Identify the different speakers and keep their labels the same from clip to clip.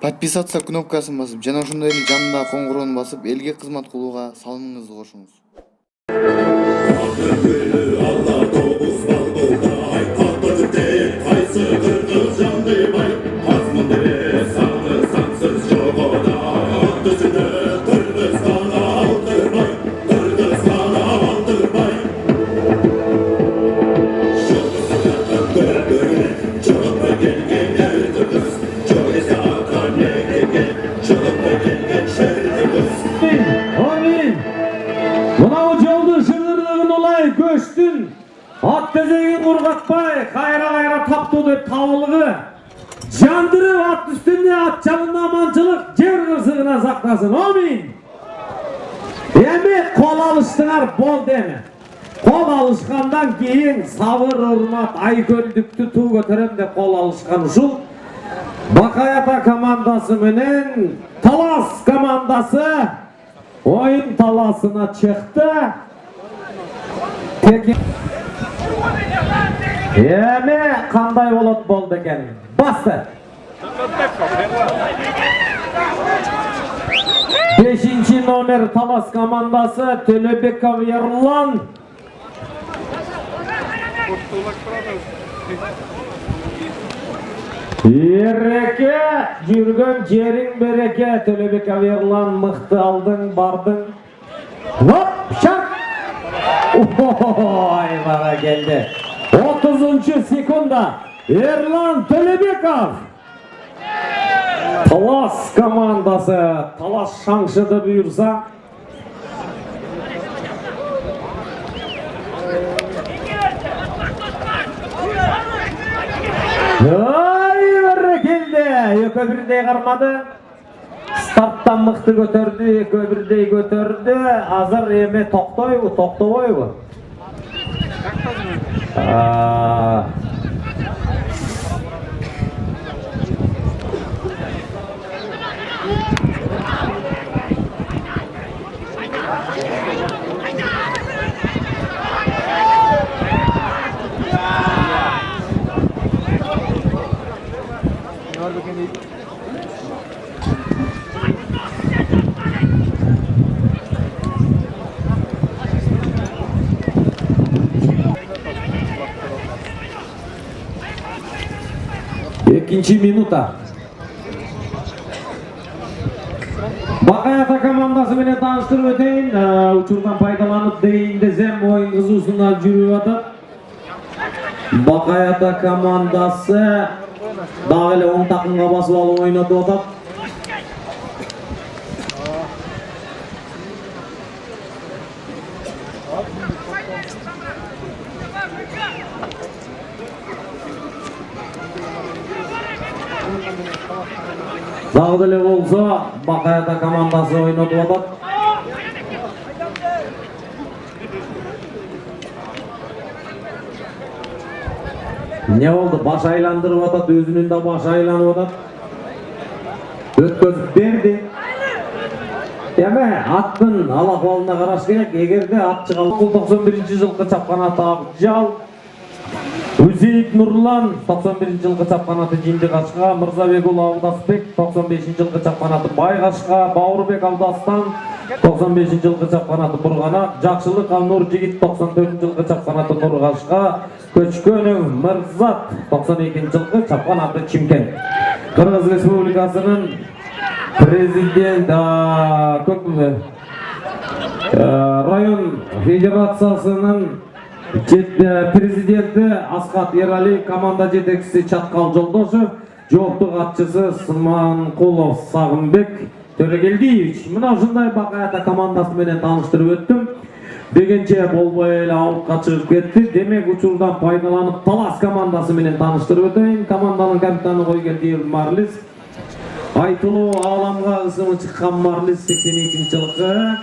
Speaker 1: Подписаться кнопкасын басып, жана ошондой эле жанындагы коңгуроону басып, элге кызмат кылууга салымыңызды кошуңуз.
Speaker 2: Көштүн ат тезегин кургатпай кайра таптуу деп табылгы жандырып ат үстүндө ат жалында аманчылык жер кырсыгына сактасын. Амин. Эми кол алыштыңар болду. Эми кол алышкандан кийин сабыр урмат айкөлдүктү туу көтөрөм деп кол алышкан ушул Бакай Ата командасы менен Талас командасы оюн таласына чыкты. Эми кандай болот болду экен? Басты. 5-нчи номер Талас командасы Төлөбеков Ерлан. Береке, жүргөн жериң береке. Төлөбеков Ерлан, мыкты алдың, бардың. Хоп, шак! Ой, бара келди. 30-нчы секунда Ерлан Төлөбеков. Талас командасы, Талас шаңшыды буйрса. Ой, бара келди. Экөө бирдей кармады. Старттан мыкты көтөрдү, экөө бирдей көтөрдү. Азыр эми токтойбу, токтобойбу? Экинчи минута. Бакай Ата командасы менен тааныштырып өтөйүн. Учурдан пайдаланып дейин десем, оюн кызуусуна жүрүп атат. Бакай Ата командасы дагы эле оң такымга басып алып ойнотуп атат. Дагы деле болсо Бакай Ата командасы ойнотуп атат. Не болду? Баш айландырып атат, өзүнүн да башы айланып атат. Өткөзүп берди. Эми аттын алакыбалына караш керек. Эгерде ат чыга 91-жылкы чапкан аты Акжал, Үзейт Нурлан 91-жылкы чапкан аты Жинди Кашка, Мырзабек уулу Абдасбек 95-жылкы чапкан аты Байгашка, Баурбек Абдастан 95-жылкы чапкан аты Бурганак, Жакшылык Алнур Жигит 94-жылкы чапкан аты Нургашка, Көчкөнов Мырзат 92-жылкы чапкан аты Чимкент. Кыргыз Республикасынын президент район федерациясынын президенти Аскат Ералиев, команда жетекчиси Чаткал Жолдошев, жооптук атчысы Сманкулов Сагынбек Төрөгелдиевич. Мына ушундай Бакай Ата командасы менен тааныштырып өттүм. Дегенче болбой эле аутка чыгып кетти. Демек учурдан пайдаланып Талас командасы менен тааныштырып өтөйүн. Команданын капитаны Койгелдиев Марлис. Айтылуу ааламга ысымы чыккан Марлис 82-жылкы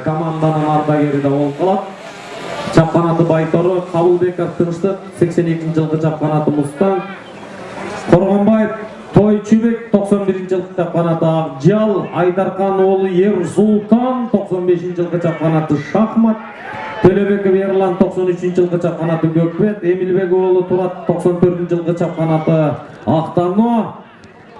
Speaker 2: команданын ардагери да болуп калат. Чапкан аты Байтору, Кабылбеков Тынчтык 82-жылкы чапкан аты Мустан, Коргонбаев Тойчубек 91-жылкы чапкан аты Акжал, Айдаркан уулу Ер Султан 95-жылкы чапкан аты Шахмат, Төлөбеков Ерлан 93-жылғы чапқанаты Көкбет, Эмилбек уулу Турат 94-жылғы чапқанаты Актано,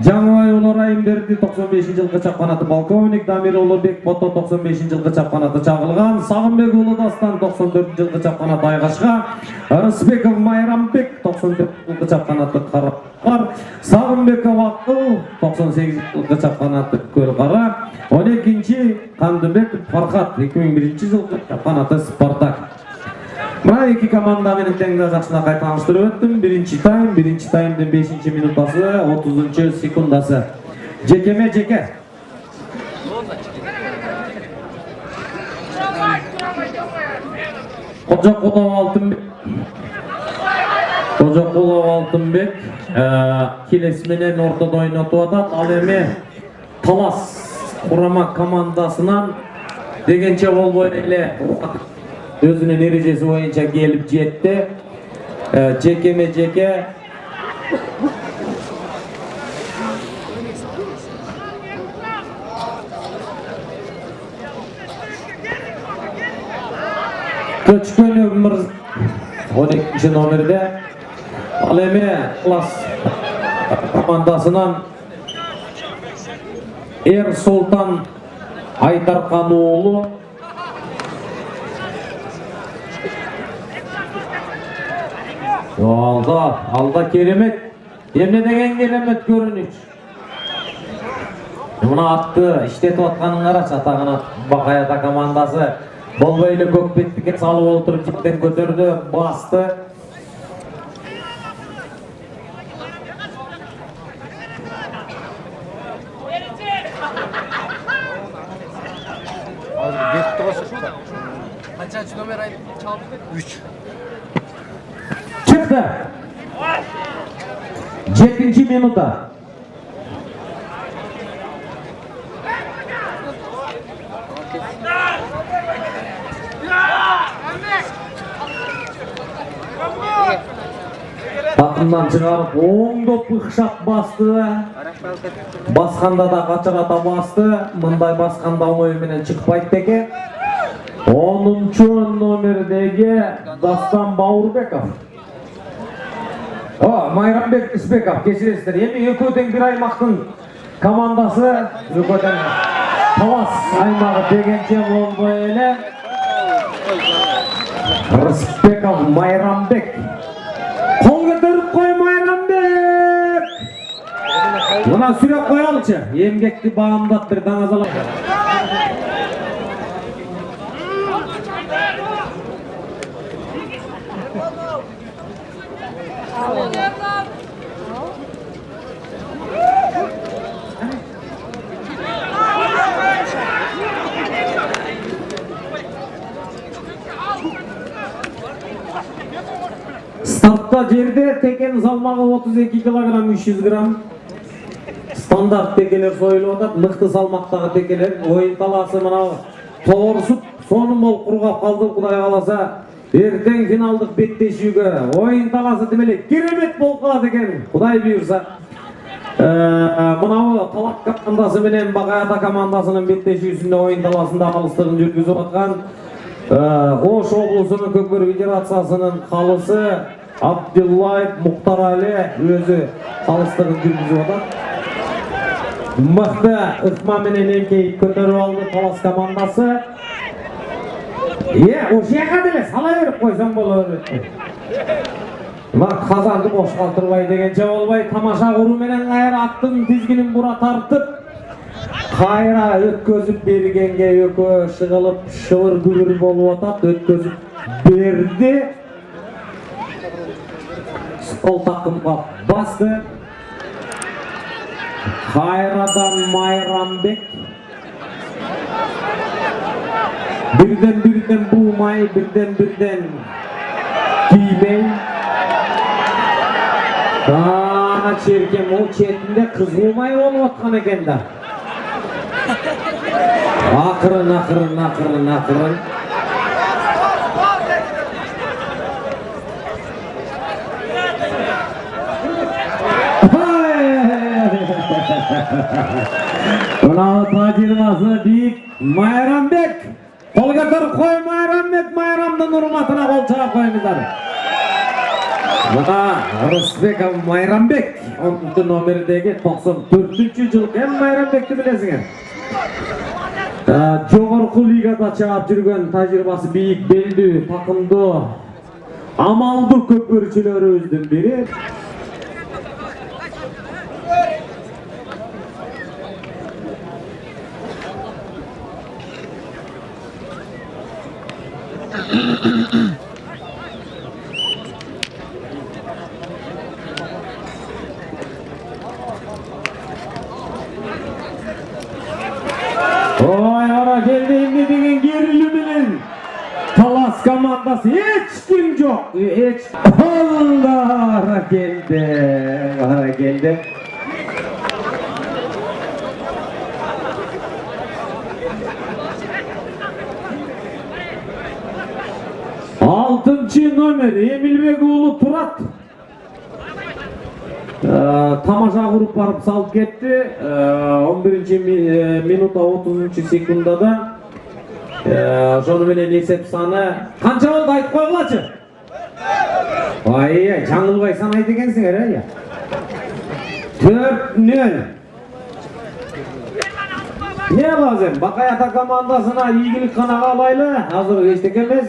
Speaker 2: Жаңыбай уулу Райымберди 95-жылғы чапқанаты Полковник, Дамир уулу Бекбото 95-жылғы чапқанаты Чагылган, Сагынбек уулу Дастан 94-жылғы чапқанаты Айгашка, Рысбеков Майрамбек 94-жылғы чапқанаты Карапар, Сагынбеков Акыл 98-жылғы чапқанаты Көлкара, 12-ci Кандыбеков Фархат 2001-жылғы чапқанаты Спартак. Мына эки команда менен теңдөө жакшынакай тааныштырып өттүм. Биринчи таймдын 5-ci минутасы, 30-чу секундасы. Жекеме-жеке. Кожокулов Алтынбек келес менен ортодо ойнотуп атат. Ал эми Талас курама командасынан дегенче болбой эле өзүнүн эрежеси боюнча келип жетти. Жекеме-жеке Көчкөнов Мырза 12-ci номерде. Ал эми Талас командасынан Эр Султан Айтаркан уулу Алда керемет. Эмне деген керемет көрүнүш. Мына атты иштетип атканын карачы, атагына Бакай ата командасы болбой эле Көкбеттикке салып отуруп жиптен көтөрдү, басты.
Speaker 3: Kaçıncı numara çaldı? 3.
Speaker 2: Çıktı. 7-ci minuta. Takımdan çıkarıp oңдоп ыкшап басты. Басканда да качырата басты. Мындай басканда оңой менен чыкпайт деке. 10-чу номердеги Дастан Бауырбеков. Майрамбек Исбеков, кечиресиздер. Эми экөө тең бир аймактын командасы, экөө тең Талас аймагы дегенче болбой эле Рысбеков Майрамбек. Кол көтөрүп кой Майрамбек. Мына сүрөп коелучу. Эмгекти баамдап бир даңазалап. Стартта жерде текен салмагы 32 кг 300 грамм. Стандарт текелер союлуп атат. Мыкты салмактагы текелер. Оюн талаасы мына тоорусуп, сонун бол кургап калды. Кудай кааласа, эртең финалдык беттешүүгө оюн талаасы демеле керемет болуп калат экен. Кудай буйрса. Мынабы Талак командасы менен Бакай ата командасынын беттешүүсүндө оюн талаасында калыстыгын жүргүзүп аткан Ош облусунун Көкбөр федерациясынын калысы Абдуллаев Муктар Али өзү калыстыгын жүргүзүп атат. Мыкты ыкма менен эңкейип көтөрүп алды Талас командасы. Ошияка деле сала берип койсоң боло берет. Мына казанды бош калтырбай дегенче болбой, тамаша куруу менен кайра аттын тизгинин бура тартып, кайра өткөзүп бергенге экөө шыгылып шыбыр күбүр болуп атат. Өткөзүп берди. Сол такымга басты. Кайрадан Майрамбек. Бирден буумай, бирден киймей. Черкем ол четинде кызылмай болуп аткан экен да. Акырын. Мына тажирбасы бийик Майрамбек. Кол көтөрүп кой Майрамбек. Bayramdın hurmatına kol çalıp koyunuzlar. Mına Rısbekov Mayranbek 10. nomerdegi 94-жылғы hem Mayranbek'ti bilesіңер. Жогорку лигада чыгып жүргөн тажрыйбасы бийик белдүү такымдуу амалдуу көпөрчүлөрүбүздүн бири. Oy ara geldi emne деген герилүү менен Талас командасы эч ким жок. Ара келди. Алтынчы номер Эмилбек уулу Турат. Тамаша куруп барып салып кетти. 11-минутта 30-секундада. Ошону менен эсеп саны канча болду айтып койгулачы. Ай, жаңылбай санайт экенсиңер, 4-0. Не кылабыз? Бакай ата командасына ийгилик гана каалайлы. Азыр эчтеке эмес.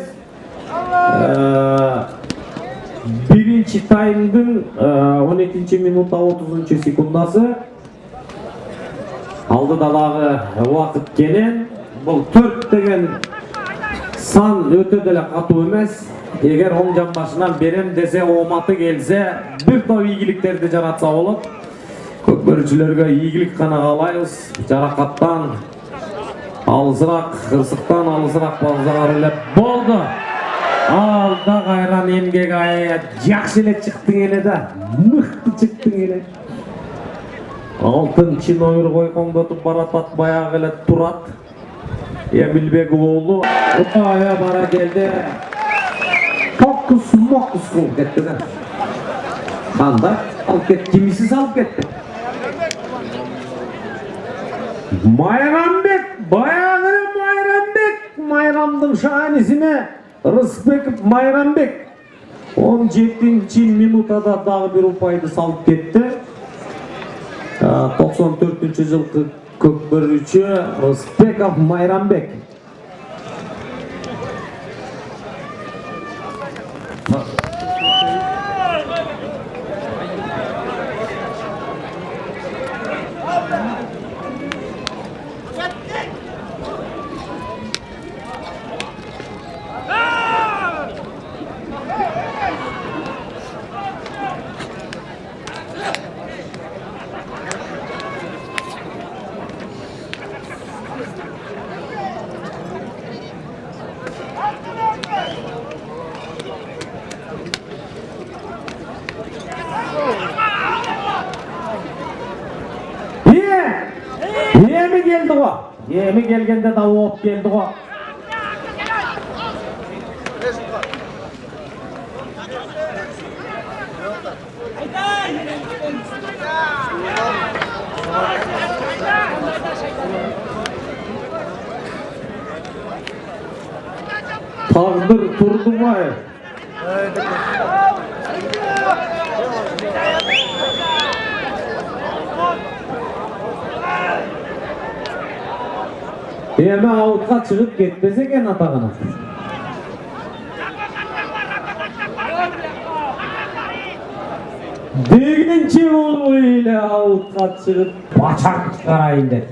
Speaker 2: Birinci таймдын 12-минутта 30-секундасы. Алдыда дагы убакыт кенен. Бұл 4 деген сан өтө деле катуу эмес. Эгер оң жамбашынан берем десе, ооматы келсе, бир топ ийгиликтерди жаратса болот. Көкбөрүчүлөргө ийгилик гана каалайбыз. Жаракаттан алысыраак, кырсыктан алысыраак болсоңор эле болду. Алда кайран эмгек ая жакшы эле чыктың эле да, мыкты чыктың эле. 6-чы номер койкоңдотуп баратат баягы эле Турат. Эмилбек уулу ая бара келди. Фокус кылып кетти да. Кандай алып кетти, кимиси салып кетти. Майрамбек, баягы Майрамдын шаанисине Рысбеков Майрамбек 17-минутада дагы бир упайды салып кетти. 94-жылкы көкбөрүчү Рысбеков Майрамбек. Emi gelgende da oop geldi go. Tağdır turdu mu? Emi avutqa çıkıp ketmese eken atağına. Degince ulu ile avutqa çıkıp baçak çıkarayın dedi.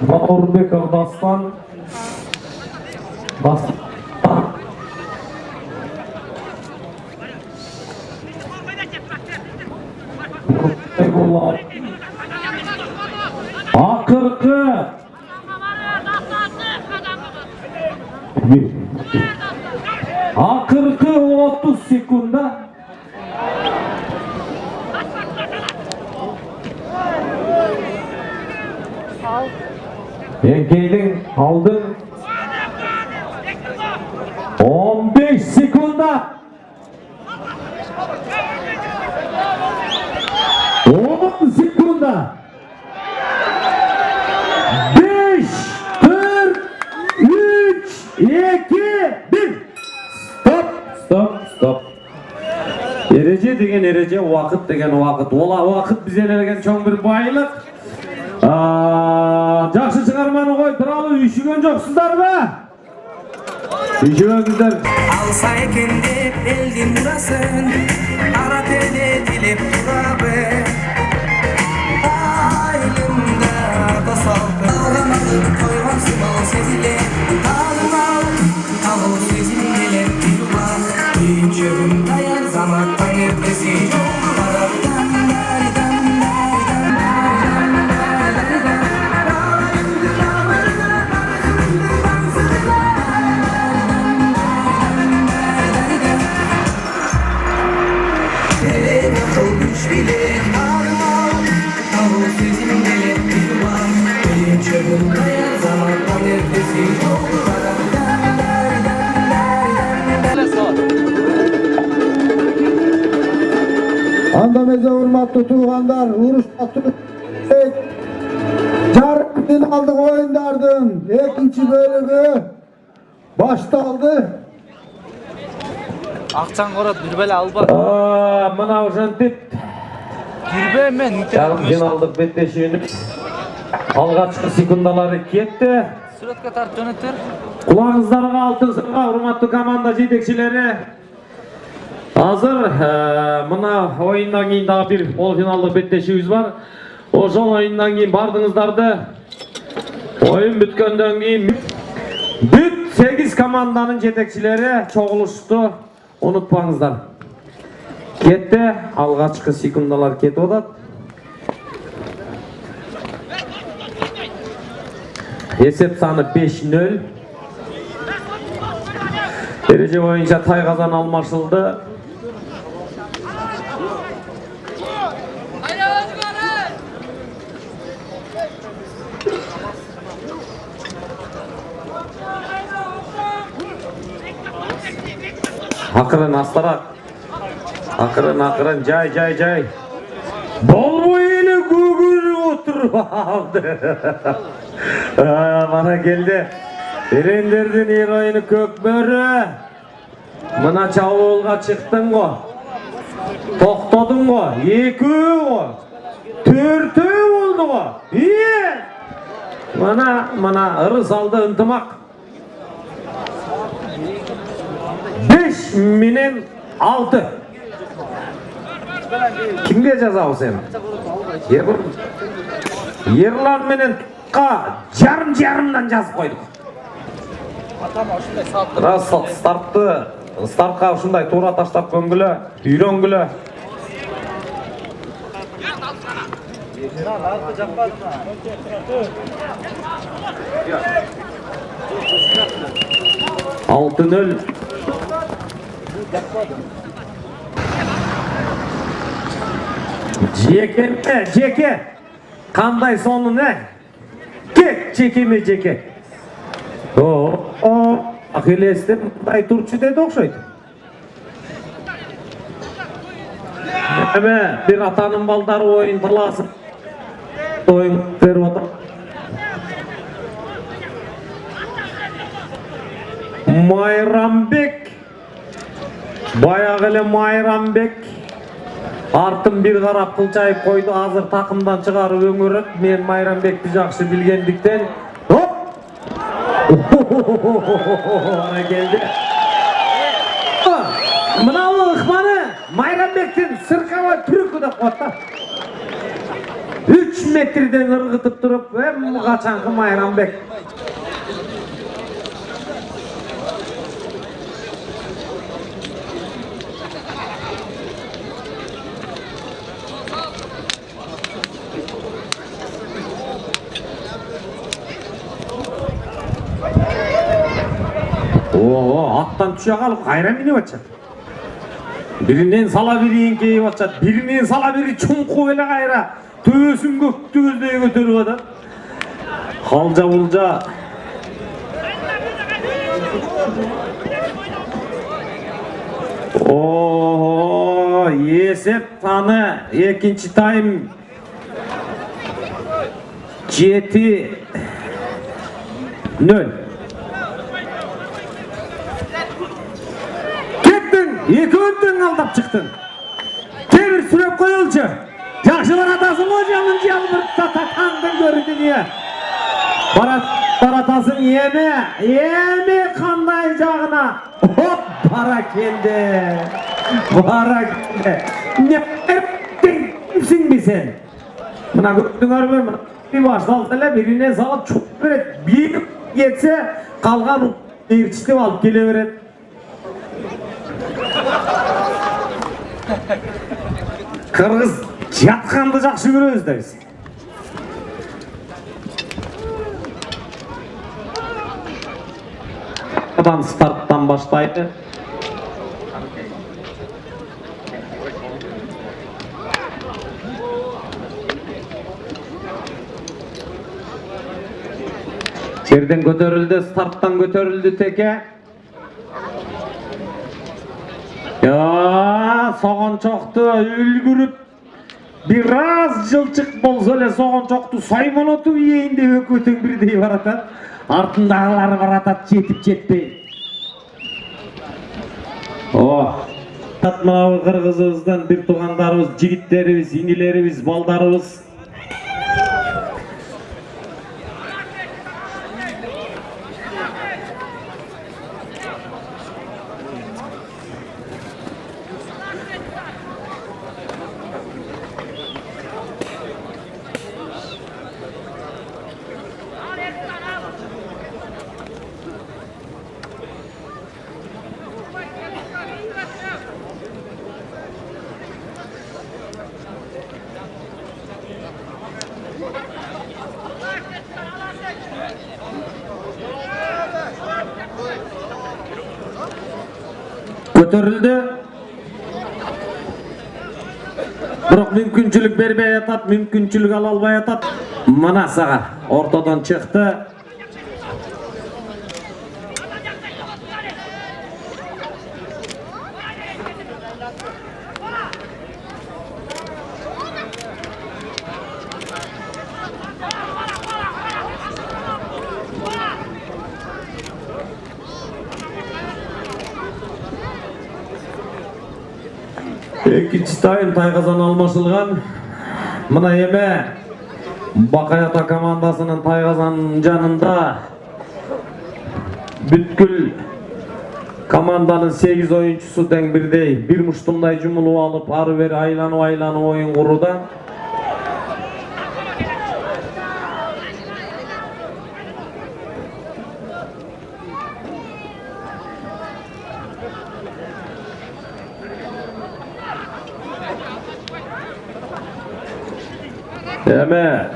Speaker 2: Baurbekov Dastan Akırkı Akırkı 30 sekunda Enkeydin aldın 15 sekunda 10 sekunda. 5, 4, 3, 2, 1. Stop. Ereje деген ereje, uақыт деген uақыт. Ола уақыт bize берген чоң bir байлық. Жақсы шығарманы қой, туралы үйшіген жоқсыздар ба? Үйшігіңіздер.
Speaker 4: Алса екен деп елден мұрасын, ара теле тілеп тұрабы. Айлымда да салқы, алғамадың қойған сымал сезіле. Алу сезілмелер тілуға, үйіншігім даяр заматтан ертесі жоқ.
Speaker 5: Andameze hurmatlı tuğanlar, vuruşta turuştek. Jarım finaldık oyunlardın ikinci bölümü baştaldı.
Speaker 3: Ақчаң қорат бір бәлі алба.
Speaker 2: Мынау жантеп.
Speaker 3: Жүрбе мен.
Speaker 2: Жарым финалдық беттешеніп. Алғашқы секундалары кетті.
Speaker 3: Суретке тартып жөнөттөр.
Speaker 2: Құлағыңыздарға алтын сырға урматтуу команда жетекчилери. Азыр мына ойындан кейін дағы бір полуфиналдық беттешүүбүз бар. Ошол ойындан кейін бардыңыздарды ойын бүткөндөн кейін бүт 8 команданын жетекчилери чогулушту. Unutpаңыздар. Кетті, алғашқы секундалар кетіп отат. Есеп саны 5-0. Дереже бойынша тайқазан алмашылды. Ақырын астарақ. Ақырын, жай. Бол бойыны көгіріп отырып алды. Мана келді. Ерендердің ероyını көкбөрі. Мына чабуылға шықтың ғой. Тоқтадың ғой. 2-өө. 4-өө болды ғой. Мана ырыс алды ынтымақ. 5-6. Kimге жазабыз сен? Ерлан менен жарым-жарымдан жазып қойдық. Рас стартқа ушундай тура таштап көнгүлө, үйрөнгүлө. Altı-nol. Жеке. Қандай соны не? Кек, жеке. Ахиллестен мындай турчу деді окшойт. Bir атанын балдары ойын таласып. Ойын беріп отыр. Майрамбек. Баяғылы Майрамбек. Артым bir қарап қылчайып қойды, азыр тақымдан шығарып өңіріп, мен Майрамбекті жақсы білгендіктен. Хоп! Ана келді. Мынау ықманы Майрамбектен сырқава түрікі де қотта. 3 метрден ырғытып тұрып, қачанқы Майрамбек. Аттан түше қалып, қайран мене батшат. Бірінен сала бірі еңкейі батшат, бірінен сала бірі чұңқы беле қайра, төсін көкті көздей көтеріп атат. Қалжа бұлжа. Есеп саны екінші тайм 7-0. Kettin, ekөөндөн алдап чыктың. Темір сүреп қойылчы. Жақшы баратасың ғой жанын жалбыртта татаңдың көрді не. Баратасың еме қандай жағына. Хоп, бара келді. Не әрттің бе сен? Мына көптің әрбе, бір башталды біріне салып чөп береді. Bir кетсе, қалған ерчістеп алып келе береді. Қырғыз жатқанды жақсы көрөбүз да біз. Адам старттан баштайды. Жерден көтерілді, старттан көтерілді теке. Соған çoqtu үлгүрүп biraz жылчык болсо эле соған çoqtu саймонотуп ийин деп өкөтөң бирдей баратат. Артындагылары баратат жетип жетпей. Мына кыргызыбыздан бир туугандарыбыз, жигиттерибиз, инилерибиз, балдарыбыз көтөрүлдү. Бирок мүмкүнчүлүк бербей атат, мүмкүнчүлүк ала албай атат. Мына сага ортодон чыкты. Экинчи тайм тайгазан алмашылган. Мына эме Бакай Ата командасынын тайгазан жанында бүткүл команданын 8 оюнчусу тең бирдей бир муштумдай жумулуп алып, ары бери айланып оюн куруда. Эме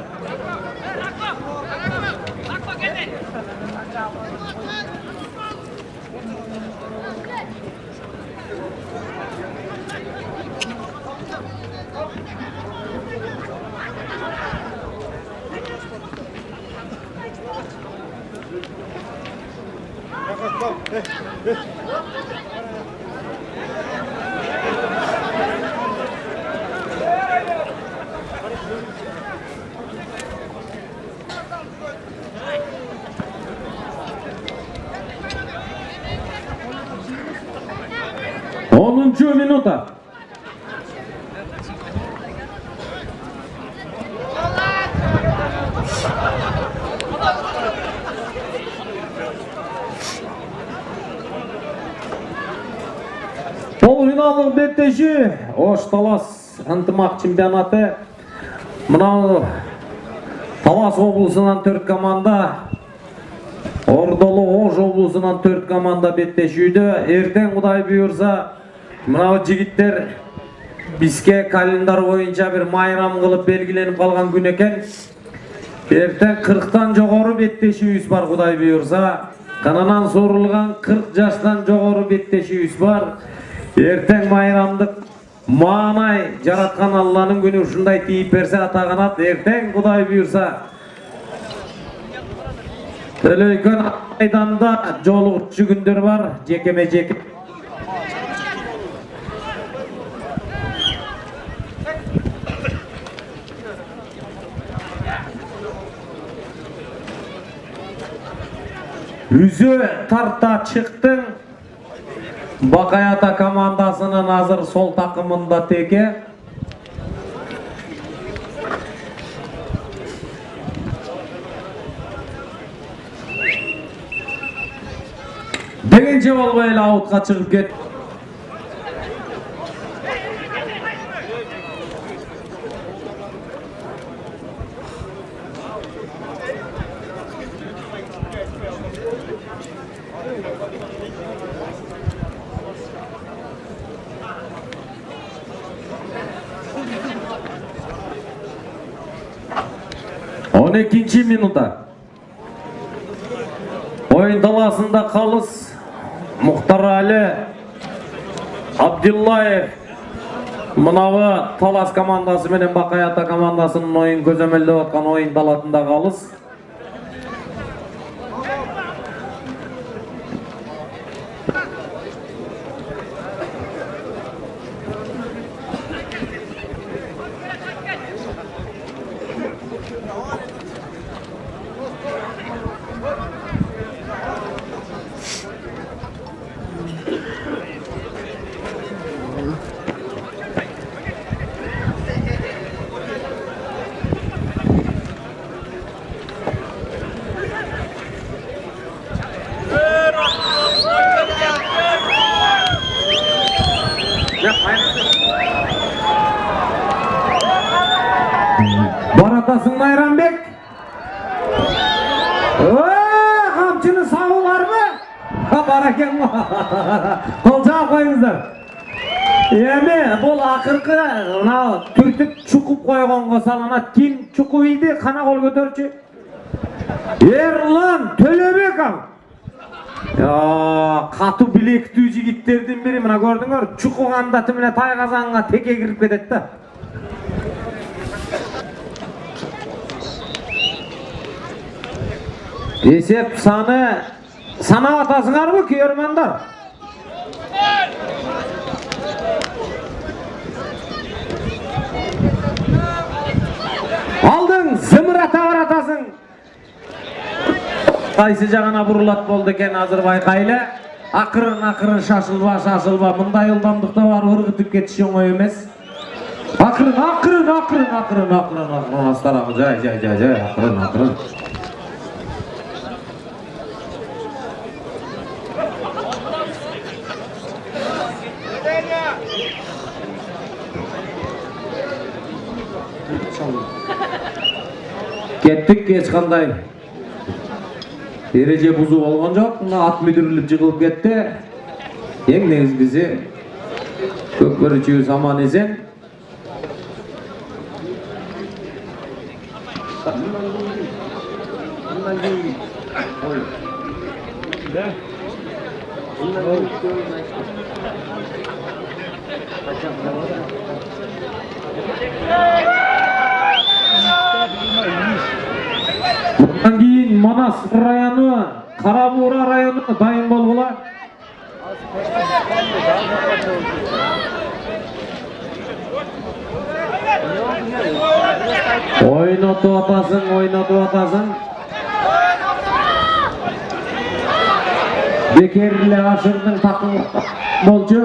Speaker 2: 10 minuta. Полуфиналдык беттеши Ош Талас ынтымак чемпионаты. Мына Талас облусунан 4 команда, Ордолу Ош облусунан 4 команда беттешүүдө. Эртең Кудай буйрса, мына жигиттер бизге календар боюнча бир майрам кылып белгиленип калган күн экен. Эртең 40тан жогору беттешүүбүз бар, Кудай буйрса. Кананан сорулган 40 жаштан жогору беттешүүбүз бар. Эртең майрамдык маанай жараткан Алланын күнү ушундай тийип берсе атаганат. Эртең Кудай буйрса Төлөйкөн айданда жолугучу күндөр бар, жекеме-жеке. Үзө тарта чыктың. Бакаята командасынын азыр сол такымында теке. Дегенче болбой эле аутка чыгып кетти. On 12 минута. Oyun dalasında Kalız, Muhtar Ali, Abdullayev, mınavı Talas komandası menen Bakayata komandasının oyun közömelde atkan oyun dalatında Kalız. Baratasın Mayranbek. Kamçını sağılar mı? Baraken mi? Kolcağa koyunuzlar. Emi bol akırkı türtüp çukup koygonga salanat. Kim çukup iydi? Kana kol götürçü. Erlan Tölebek am. Ya katı bilek tüyücü gitlerden biri mina gördüңөр. Çukuganda tümüne tay kazanına teke girip kedet da. Esep sana atasыңар mı körmanдар? Aldın zımırata var atasың. Qayсы жагына буруlat болду экен азыр байкайлы. Акырын шашылба. Мындай ылдамдыкта бар ыргытып кетиш оңой эмес. Акырын астарагы жай акырын. Кеттик эч кандай эреже бузуу болгон жок. Мына ат мүдүрүлүп жыгылып кетти. Эң негизгиси көкбөрүчүбүз аман эсен. Bundan keyin Manas rayonu, Karabura rayonu dayın болгула. Oynatып atasың. Бекерле ашырдың такымы болчу.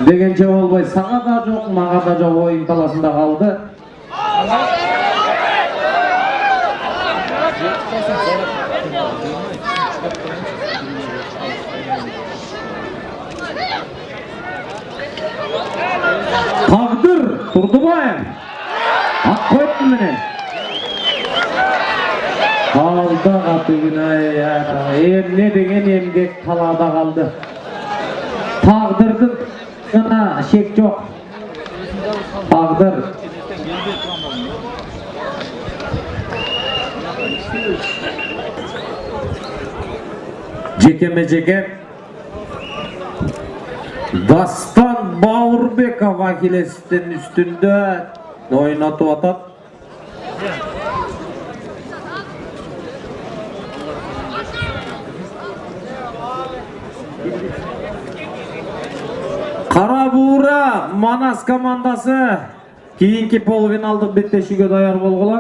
Speaker 2: Дегенче болбой, сага да жок, мага да жок oyun таласында калды. Taqdir Turdubayev ат koydu mene. Kaldı katığına ne degen emgek talada kaldı. Taqdirdin gına şek yok. Taqdir. Jekeme Dastan Baurbekov Akiles'in üstünde oynatıp atat. Karabura Manas komandası keyinki polfinalдык беттешүүгө даяр болгула.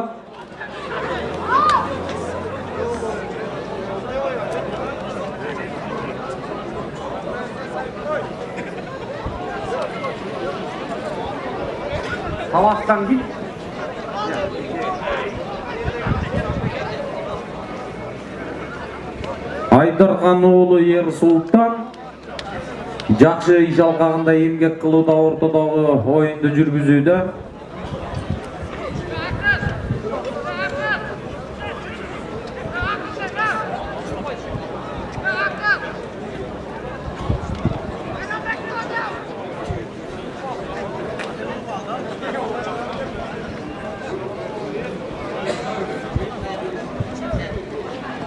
Speaker 2: талаштан кит. Айдархан уулу Ер Султан жакшы иш алкагында эмгек кылууда ортодогу оюнду жүргүзүүдө.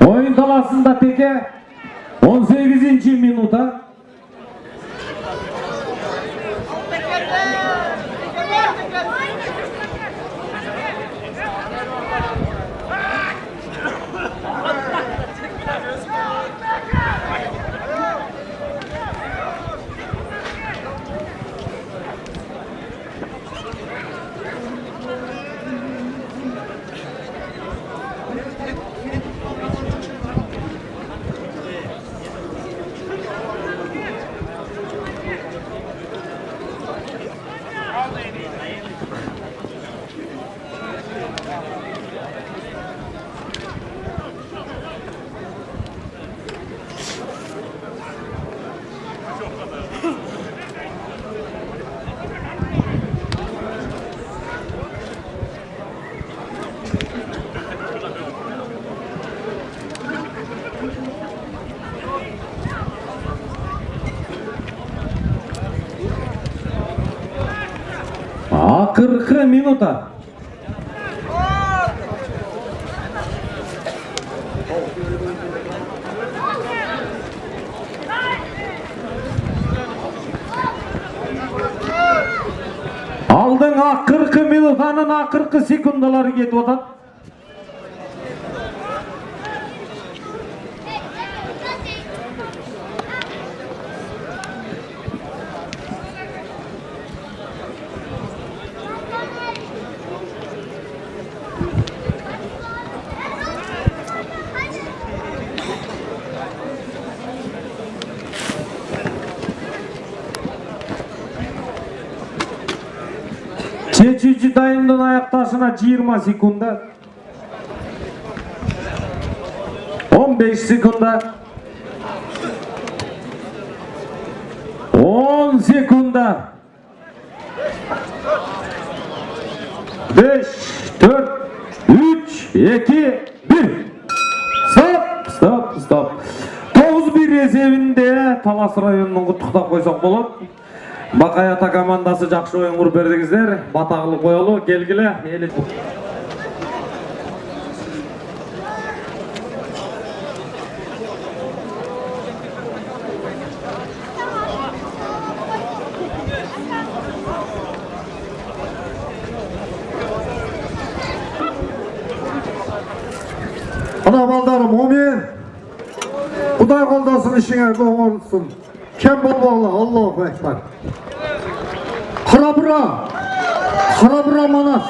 Speaker 2: Oyun talasında teke 18. minuta akırkı minuta. Aldın akırkı minutanın akırkı sekundaları ketip atat. Çeçici dayımdan ayaktasına 20 sekunda. 15 sekunda. 10 sekunda. 5, 4, 3, 2, 1. Stop. 9-1 esebinde Talas rayonunun kutuktap koysak bolot. Bakay ata komandası жақсы oyun kurup berdingиздер. Batagılı koyulu, kelgile.
Speaker 5: Ana baldarım, omen. Kuday koldansın, işine doğursun. Kem bolmalı, Allahu Ekber. Karabura Manas.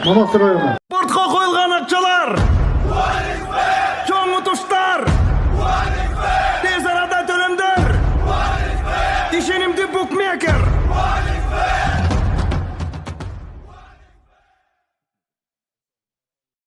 Speaker 5: Manas rayonu.
Speaker 6: Sportqa qo'yilgan akchalar